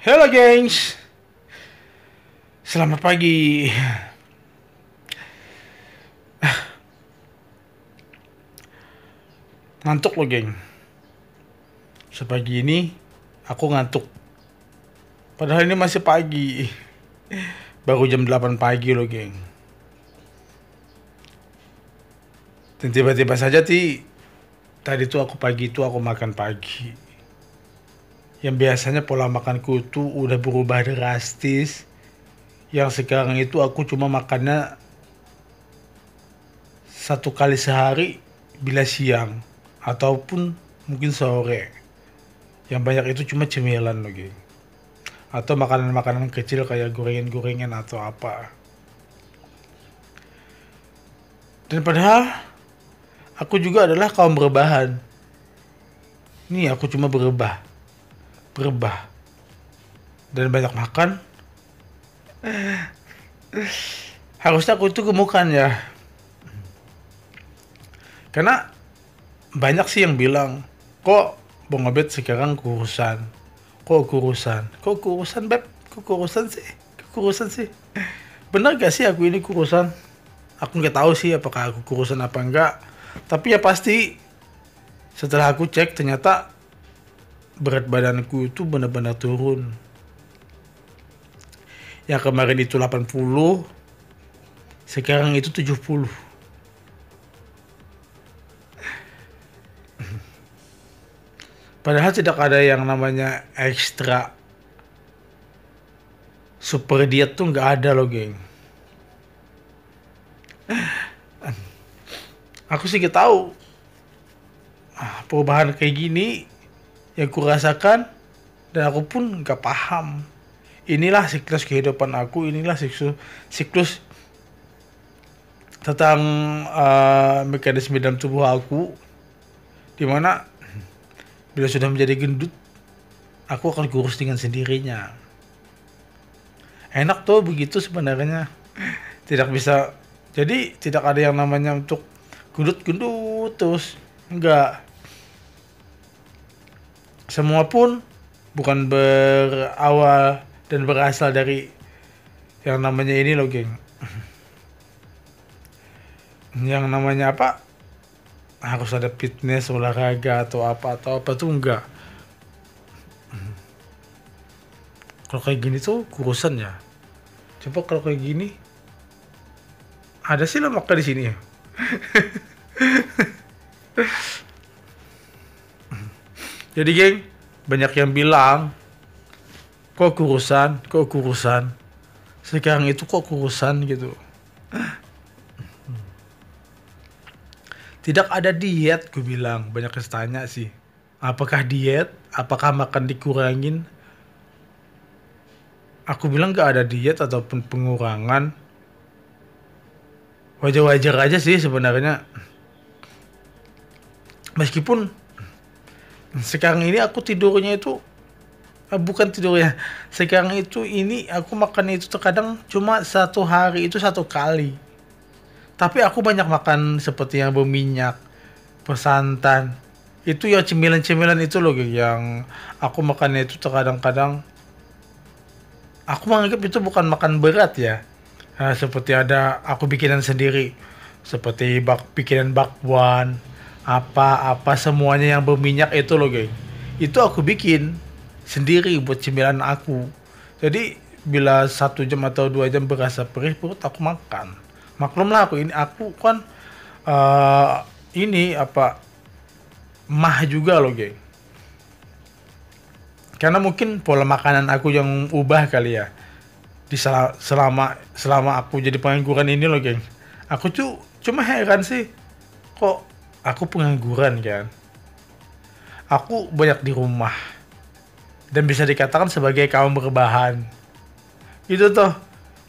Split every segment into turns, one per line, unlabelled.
Halo gengs, selamat pagi. Ngantuk lo geng. Sepagi ini aku ngantuk. Padahal ini masih pagi. Baru jam 8 pagi lo geng. Dan tiba-tiba saja tadi tuh aku makan pagi. Yang biasanya pola makanku tuh udah berubah drastis. Yang sekarang itu aku cuma makannya satu kali sehari bila siang ataupun mungkin sore. Yang banyak itu cuma cemilan loh geng, atau makanan-makanan kecil kayak gorengan-gorengan atau apa. Dan padahal aku juga adalah kaum berbahan. Nih aku cuma berubah dan banyak makan. Harusnya aku itu gemukan ya, karena banyak sih yang bilang, kok Bang Obet sekarang kurusan. Kok kurusan Beb? Kok kurusan sih? Bener gak sih aku ini kurusan? Aku nggak tahu sih apakah aku kurusan apa enggak. Tapi ya pasti setelah aku cek ternyata berat badanku itu benar-benar turun. Yang kemarin itu 80, sekarang itu 70. Padahal tidak ada yang namanya ekstra super diet tuh nggak ada loh geng. Aku sih gak tahu perubahan kayak gini yang kurasakan, dan aku pun nggak paham. Inilah siklus kehidupan aku, inilah siklus tentang mekanisme dalam tubuh aku, dimana bila sudah menjadi gendut, aku akan kurus dengan sendirinya. Enak tuh begitu sebenarnya. Tidak bisa, jadi tidak ada yang namanya untuk gendut-gendut terus. Enggak. Semua pun bukan berawal dan berasal dari yang namanya ini loh geng. Yang namanya apa? Harus ada fitness, olahraga atau apa tuh enggak. Kalau kayak gini tuh kurusan ya. Coba kalau kayak gini ada sih lemaknya di sini ya. Jadi geng, banyak yang bilang kok kurusan. Sekarang itu kok kurusan gitu. Tidak ada diet, gue bilang. Banyak yang tanya sih, apakah diet? Apakah makan dikurangin? Aku bilang gak ada diet ataupun pengurangan. Wajar-wajar aja sih sebenarnya. Meskipun sekarang ini aku tidurnya itu bukan tidurnya. Sekarang itu ini aku makan itu terkadang cuma satu hari itu satu kali. Tapi aku banyak makan seperti yang berminyak, bersantan. Itu ya cemilan-cemilan itu loh yang aku makannya itu terkadang-kadang. Aku menganggap itu bukan makan berat ya. Nah, seperti ada aku bikinan sendiri. Seperti bikinan bakwan, apa-apa semuanya yang berminyak itu loh geng. Itu aku bikin sendiri buat cemilan aku. Jadi bila 1 jam atau 2 jam berasa perih perut, aku makan. Maklumlah aku kan ini apa mah juga loh geng. Karena mungkin pola makanan aku yang ubah kali ya. Selama aku jadi pengangguran ini loh geng. Aku tuh cuma heran sih, kok aku pengangguran kan. Aku banyak di rumah dan bisa dikatakan sebagai kaum berbahan. Gitu tuh.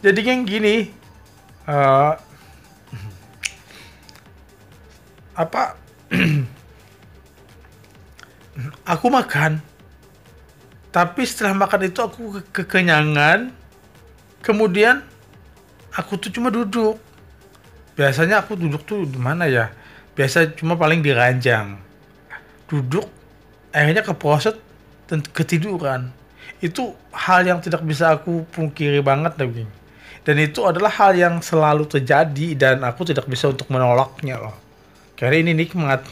Jadi geng gini, uh, apa aku makan, tapi setelah makan itu aku kekenyangan, kemudian aku tuh cuma duduk. Biasanya aku duduk tuh di mana ya, biasa cuma paling di ranjang duduk, akhirnya keprosot dan ketiduran. Itu hal yang tidak bisa aku pungkiri banget loh, geng. Dan itu adalah hal yang selalu terjadi dan aku tidak bisa untuk menolaknya loh. Karena ini nikmat.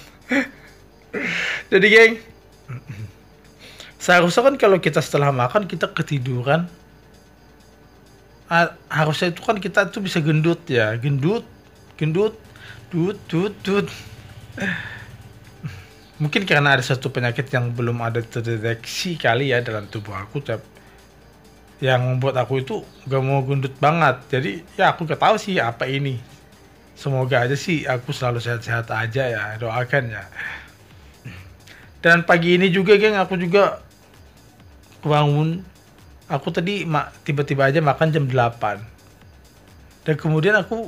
Jadi geng, seharusnya kan kalau kita setelah makan kita ketiduran, harusnya itu kan kita tuh bisa gendut ya, gendut, gendut, dut. Mungkin karena ada satu penyakit yang belum ada terdeteksi kali ya dalam tubuh aku, yang membuat aku itu gak mau gendut banget. Jadi ya aku gak tahu sih apa ini. Semoga aja sih aku selalu sehat-sehat aja ya, doakan ya. Dan pagi ini juga geng, aku juga bangun. Aku tadi tiba-tiba aja makan jam 8. Dan kemudian aku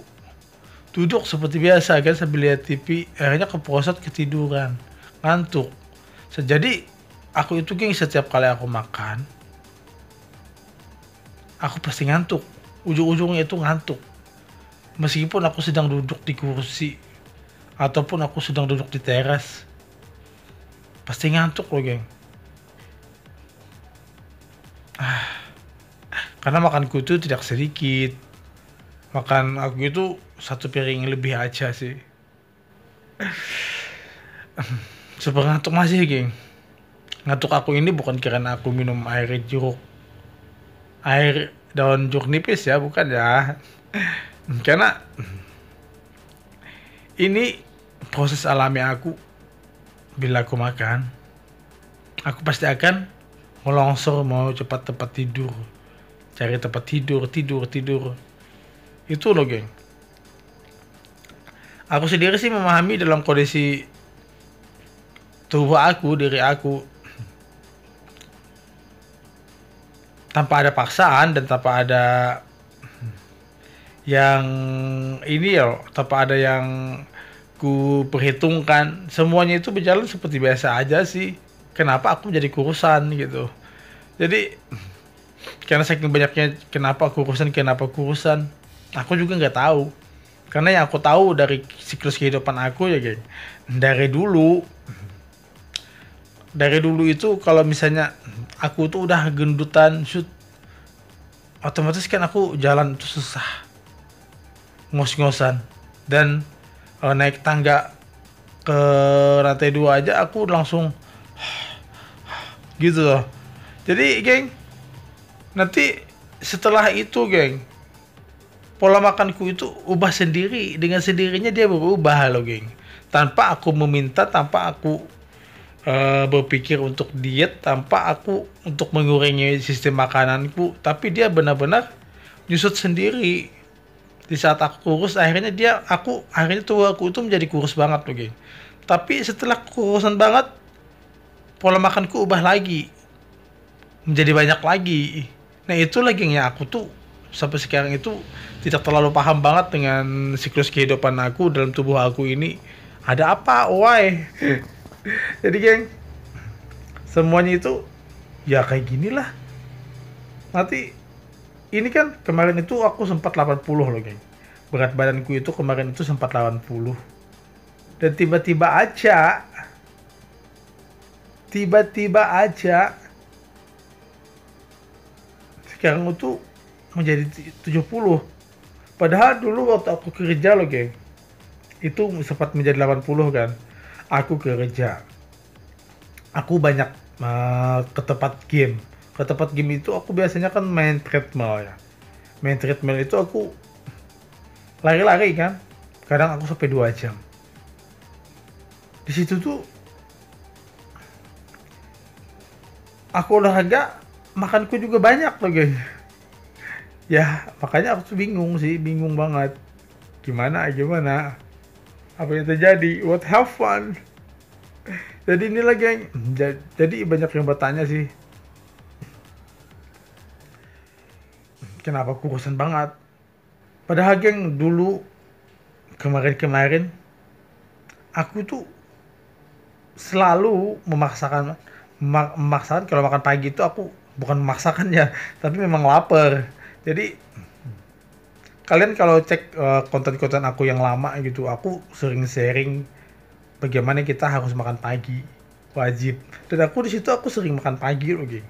duduk seperti biasa kan sambil lihat TV, akhirnya keprosot ketiduran, ngantuk. Jadi aku itu geng, setiap kali aku makan, aku pasti ngantuk. Ujung-ujungnya itu ngantuk. Meskipun aku sedang duduk di kursi ataupun aku sedang duduk di teras, pasti ngantuk loh geng. Karena makanku itu tidak sedikit. Makan aku itu satu piring lebih aja sih. Super ngantuk masih geng. Ngantuk aku ini bukan karena aku minum air daun jeruk nipis ya, bukan ya. Karena ini proses alami aku. Bila aku makan, aku pasti akan melongsor, mau cepat tempat tidur, cari tempat tidur. Itu loh geng. Aku sendiri sih memahami dalam kondisi tubuh aku, diri aku, tanpa ada paksaan dan tanpa ada yang ini ya, tanpa ada yang ku perhitungkan, semuanya itu berjalan seperti biasa aja sih. Kenapa aku jadi kurusan gitu. Jadi karena saking banyaknya kenapa kurusan, aku juga nggak tahu. Karena yang aku tahu dari siklus kehidupan aku ya geng, dari dulu itu kalau misalnya aku tuh udah gendutan shoot, otomatis kan aku jalan itu susah, ngos-ngosan. Dan naik tangga ke lantai 2 aja aku langsung gitu loh. Jadi geng, nanti setelah itu geng, pola makanku itu ubah sendiri, dengan sendirinya dia berubah loh geng. Tanpa aku meminta, tanpa aku berpikir untuk diet, tanpa aku untuk mengurangi sistem makananku, tapi dia benar-benar nyusut sendiri. Di saat aku kurus, akhirnya tubuh aku itu menjadi kurus banget loh geng. Tapi setelah kurusan banget, pola makanku ubah lagi, menjadi banyak lagi. Nah itulah geng, ya aku tuh sampai sekarang itu tidak terlalu paham banget dengan siklus kehidupan aku dalam tubuh aku ini. Ada apa? Why? Jadi geng, semuanya itu ya kayak gini lah. Nanti ini kan kemarin itu aku sempat 80 loh geng. Berat badanku itu kemarin itu sempat 80. Dan tiba-tiba aja sekarang itu menjadi 70. Padahal dulu waktu aku kerja loh geng, itu sempat menjadi 80 kan. Aku kerja, aku banyak ke tempat game. Ke tempat game itu aku biasanya kan main treadmill ya. Main treadmill itu aku lari-lari kan. Kadang aku sampai 2 jam. Di situ tuh aku olahraga, makanku juga banyak loh geng. Ya makanya aku tuh bingung banget. Gimana? Apa yang terjadi? What have fun? Jadi inilah geng. Jadi banyak yang bertanya sih, kenapa kurusan banget? Padahal geng, dulu kemarin aku tuh selalu memaksakan kalau makan pagi itu, aku bukan memaksakan ya, tapi memang lapar. Jadi kalian kalau cek konten-konten aku yang lama gitu, aku sering sharing bagaimana kita harus makan pagi, wajib. Dan aku di situ aku sering makan pagi loh geng.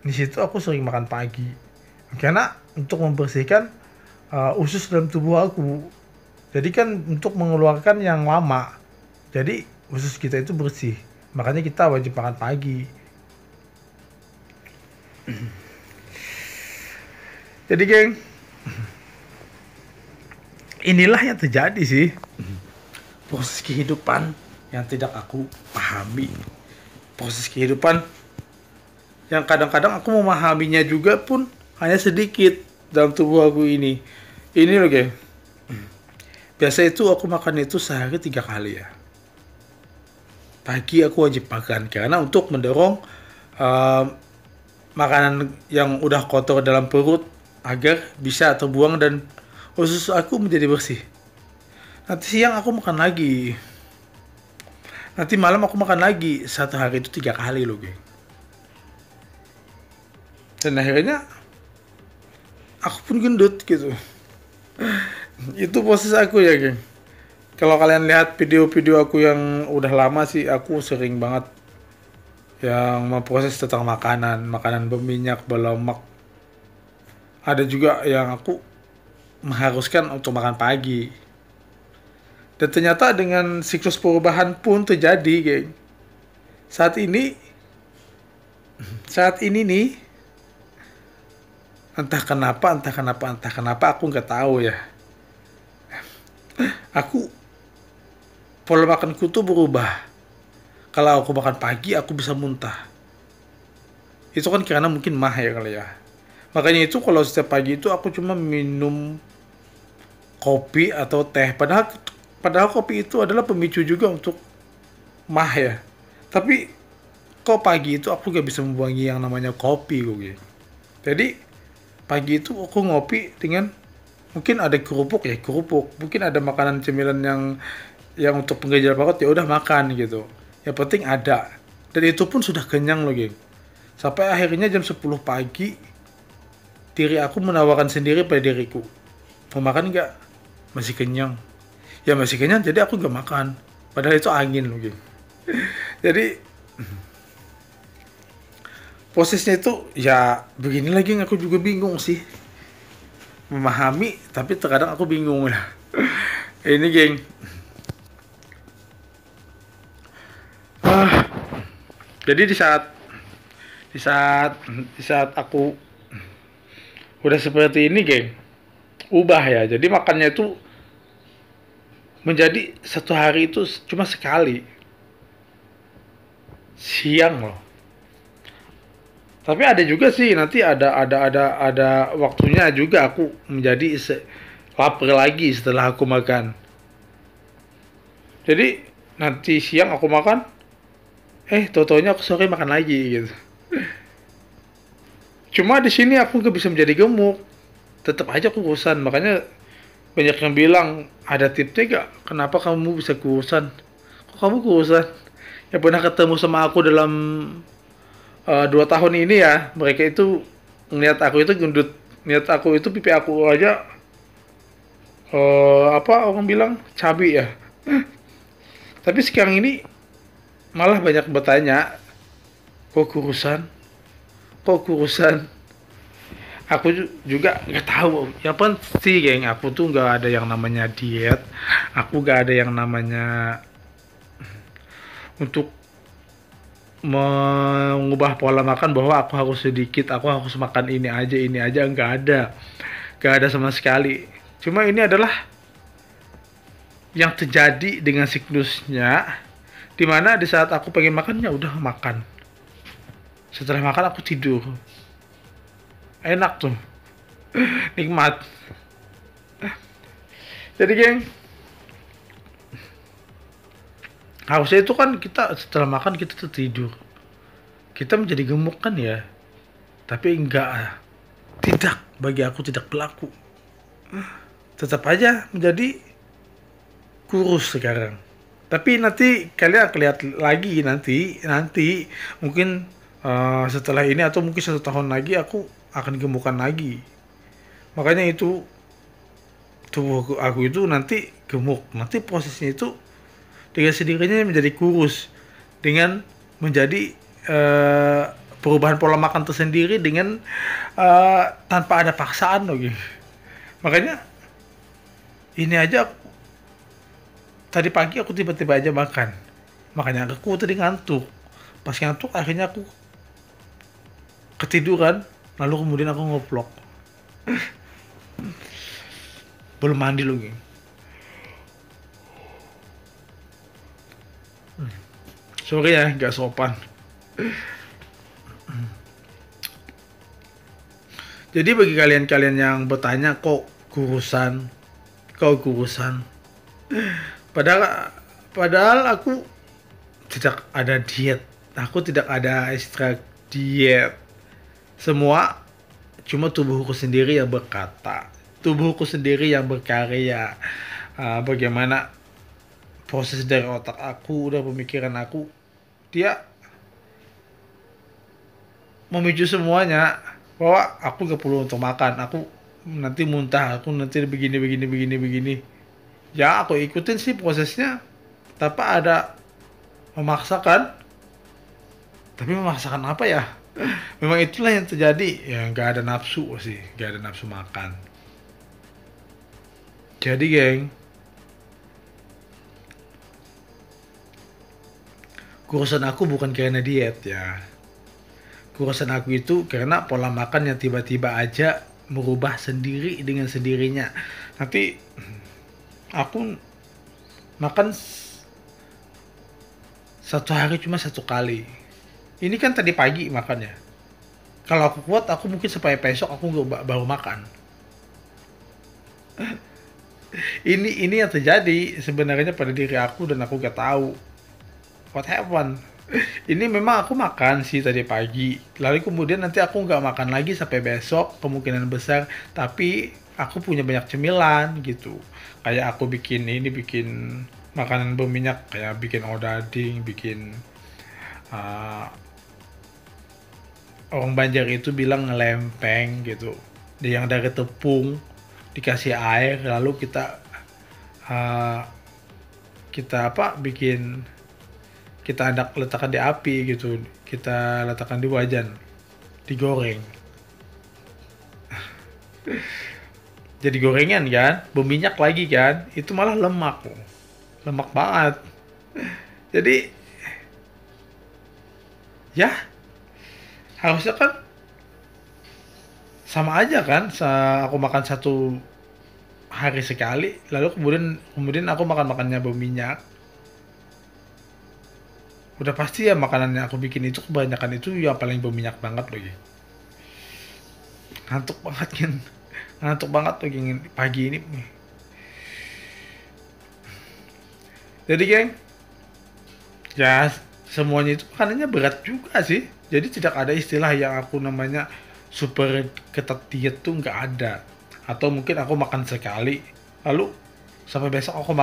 Di situ aku sering makan pagi karena untuk membersihkan usus dalam tubuh aku. Jadi kan untuk mengeluarkan yang lama. Jadi usus kita itu bersih. Makanya kita wajib makan pagi. Jadi geng, inilah yang terjadi sih. Proses kehidupan yang tidak aku pahami. Proses kehidupan yang kadang-kadang aku memahaminya juga pun hanya sedikit dalam tubuh aku ini. Ini loh geng. Biasa itu aku makan itu sehari 3 kali ya. Pagi aku wajib makan karena untuk mendorong uh, makanan yang udah kotor dalam perut agar bisa terbuang dan usus aku menjadi bersih. Nanti siang aku makan lagi. Nanti malam aku makan lagi. Satu hari itu 3 kali loh geng. Dan akhirnya aku pun gendut gitu. Itu proses aku ya geng. Kalau kalian lihat video-video aku yang udah lama sih, aku sering banget yang memproses tentang makanan, makanan berminyak, berlemak. Ada juga yang aku mengharuskan untuk makan pagi. Dan ternyata dengan siklus perubahan pun terjadi, geng. Saat ini nih, entah kenapa aku nggak tahu ya. Aku pola makanku tuh berubah. Kalau aku makan pagi, aku bisa muntah. Itu kan karena mungkin mah ya kali ya. Makanya itu kalau setiap pagi itu aku cuma minum kopi atau teh. Padahal kopi itu adalah pemicu juga untuk mah ya. Tapi kok pagi itu aku gak bisa membuangi yang namanya kopi gue. Jadi pagi itu aku ngopi dengan mungkin ada kerupuk ya kerupuk. Mungkin ada makanan cemilan yang untuk penggejala perut ya udah makan gitu. Yang penting ada. Dan itu pun sudah kenyang loh geng. Sampai akhirnya jam 10 pagi diri aku menawarkan sendiri pada diriku. Mau makan nggak? Masih kenyang. Ya masih kenyang jadi aku nggak makan. Padahal itu angin loh geng. Jadi prosesnya itu ya begini lagi aku juga bingung sih. Memahami tapi terkadang aku bingung ya. Ini geng. Jadi di saat aku udah seperti ini, geng, ubah ya. Jadi makannya itu menjadi satu hari itu cuma sekali, siang loh. Tapi ada juga sih nanti ada waktunya juga aku menjadi lapar lagi setelah aku makan. Jadi nanti siang aku makan, tau-taunya aku sore makan lagi gitu. Cuma di sini aku gak bisa menjadi gemuk. Tetap aja aku kurusan. Makanya banyak yang bilang, ada tipsnya gak? Kenapa kamu bisa kurusan? Kok kamu kurusan? Yang pernah ketemu sama aku dalam 2 tahun ini ya, mereka itu ngeliat aku itu gendut. Ngeliat aku itu pipi aku aja apa orang bilang cabi ya. Tapi sekarang ini malah banyak bertanya, kok kurusan? Aku juga nggak tahu. Yang pasti geng, aku tuh nggak ada yang namanya diet. Aku nggak ada yang namanya untuk mengubah pola makan bahwa aku harus sedikit, aku harus makan ini aja, nggak ada sama sekali. Cuma ini adalah yang terjadi dengan siklusnya, dimana di saat aku pengen makan ya udah makan. Setelah makan aku tidur. Enak tuh. Nikmat. Jadi geng, harusnya itu kan kita setelah makan kita tuh tidur. Kita menjadi gemuk kan ya. Tapi enggak. Tidak, bagi aku tidak berlaku. Tetap aja menjadi kurus sekarang. Tapi nanti kalian akan lihat lagi nanti mungkin setelah ini atau mungkin 1 tahun lagi aku akan gemukan lagi. Makanya itu tubuh aku itu nanti gemuk. Nanti prosesnya itu dengan sendirinya menjadi kurus dengan menjadi perubahan pola makan tersendiri dengan tanpa ada paksaan loh gitu. Makanya ini aja tadi pagi aku tiba-tiba aja makan. Makanya aku tadi ngantuk. Pas ngantuk akhirnya aku ketiduran, lalu kemudian aku ngoplok. Belum mandi loh geng. Sorry ya, gak sopan. Jadi bagi kalian-kalian yang bertanya kok kurusan, padahal aku tidak ada diet, aku tidak ada ekstra diet. Semua cuma tubuhku sendiri yang berkata, tubuhku sendiri yang berkarya. Bagaimana proses dari otak aku dan pemikiran aku, dia memicu semuanya bahwa aku gak perlu untuk makan, aku nanti muntah, aku nanti begini. Ya aku ikutin sih prosesnya, tanpa ada memaksakan. Tapi memaksakan apa ya? Memang itulah yang terjadi. Ya gak ada nafsu sih, gak ada nafsu makan. Jadi geng, kurusan aku bukan karena diet ya. Kurusan aku itu karena pola makan yang tiba-tiba aja merubah sendiri dengan sendirinya. Nanti aku makan satu hari cuma satu kali. Ini kan tadi pagi makannya. Kalau aku kuat, aku mungkin sampai besok aku nggak baru makan. Ini yang terjadi sebenarnya pada diri aku dan aku gak tahu what happened. Ini memang aku makan sih tadi pagi, lalu kemudian nanti aku nggak makan lagi sampai besok kemungkinan besar. Tapi aku punya banyak cemilan gitu, kayak aku bikin makanan berminyak, kayak bikin odading, bikin orang Banjar itu bilang ngelempeng gitu, yang dari tepung dikasih air lalu kita kita letakkan di api gitu, kita letakkan di wajan, digoreng. Jadi gorengan kan, berminyak lagi kan, itu malah lemak banget. Jadi ya harusnya kan sama aja kan, aku makan satu hari sekali, lalu kemudian aku makannya berminyak. Udah pasti ya makanan yang aku bikin itu kebanyakan itu yang paling berminyak banget lagi. Ngantuk banget lagi pagi ini. Jadi geng, ya semuanya itu makanannya berat juga sih. Jadi tidak ada istilah yang aku namanya super ketat diet tuh, nggak ada. Atau mungkin aku makan sekali, lalu sampai besok aku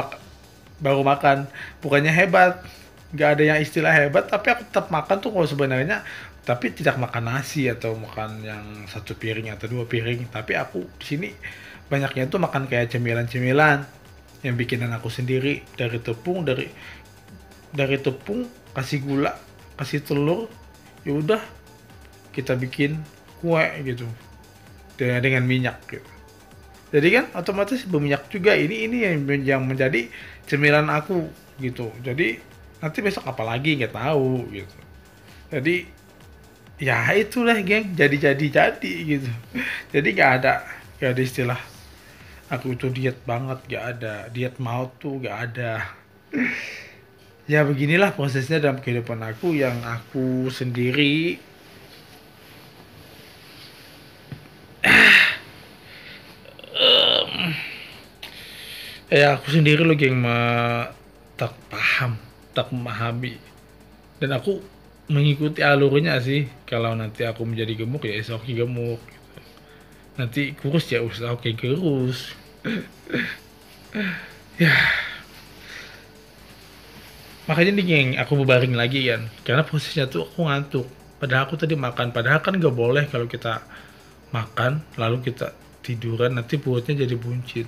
baru makan. Bukannya hebat, nggak ada yang istilah hebat, tapi aku tetap makan tuh kalau sebenarnya. Tapi tidak makan nasi atau makan yang satu piring atau 2 piring. Tapi aku di sini banyaknya tuh makan kayak cemilan-cemilan yang bikinan aku sendiri, dari tepung, kasih gula, kasih telur, ya udah kita bikin kue gitu dengan minyak gitu. Jadi kan otomatis berminyak juga. Ini yang menjadi cemilan aku gitu. Jadi nanti besok apa lagi nggak tahu gitu. Jadi ya itulah geng, jadi gitu. Jadi nggak ada istilah aku itu diet banget, nggak ada diet maut tuh, nggak ada. Ya beginilah prosesnya dalam kehidupan aku yang aku sendiri aku sendiri loh geng, tak paham, tak memahami, dan aku mengikuti alurnya sih. Kalau nanti aku menjadi gemuk ya oke gemuk, nanti kurus ya oke kurus. Ya makanya nih geng, aku berbaring lagi kan, karena prosesnya tuh aku ngantuk. Padahal aku tadi makan, padahal kan gak boleh kalau kita makan lalu kita tiduran, nanti perutnya jadi buncit.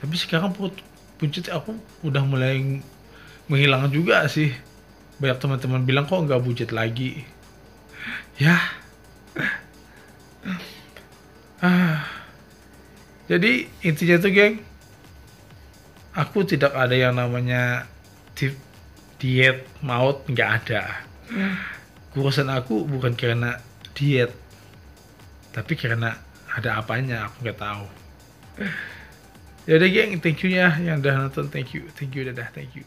Tapi sekarang perut buncit aku udah mulai menghilang juga sih. Banyak teman-teman bilang kok nggak buncit lagi. Ya, ah, jadi intinya tuh geng, aku tidak ada yang namanya diet maut, nggak ada. Kurusan aku bukan karena diet, tapi karena ada apanya aku nggak tahu. Ya udah geng, thank you ya yang udah nonton, thank you dadah, thank you.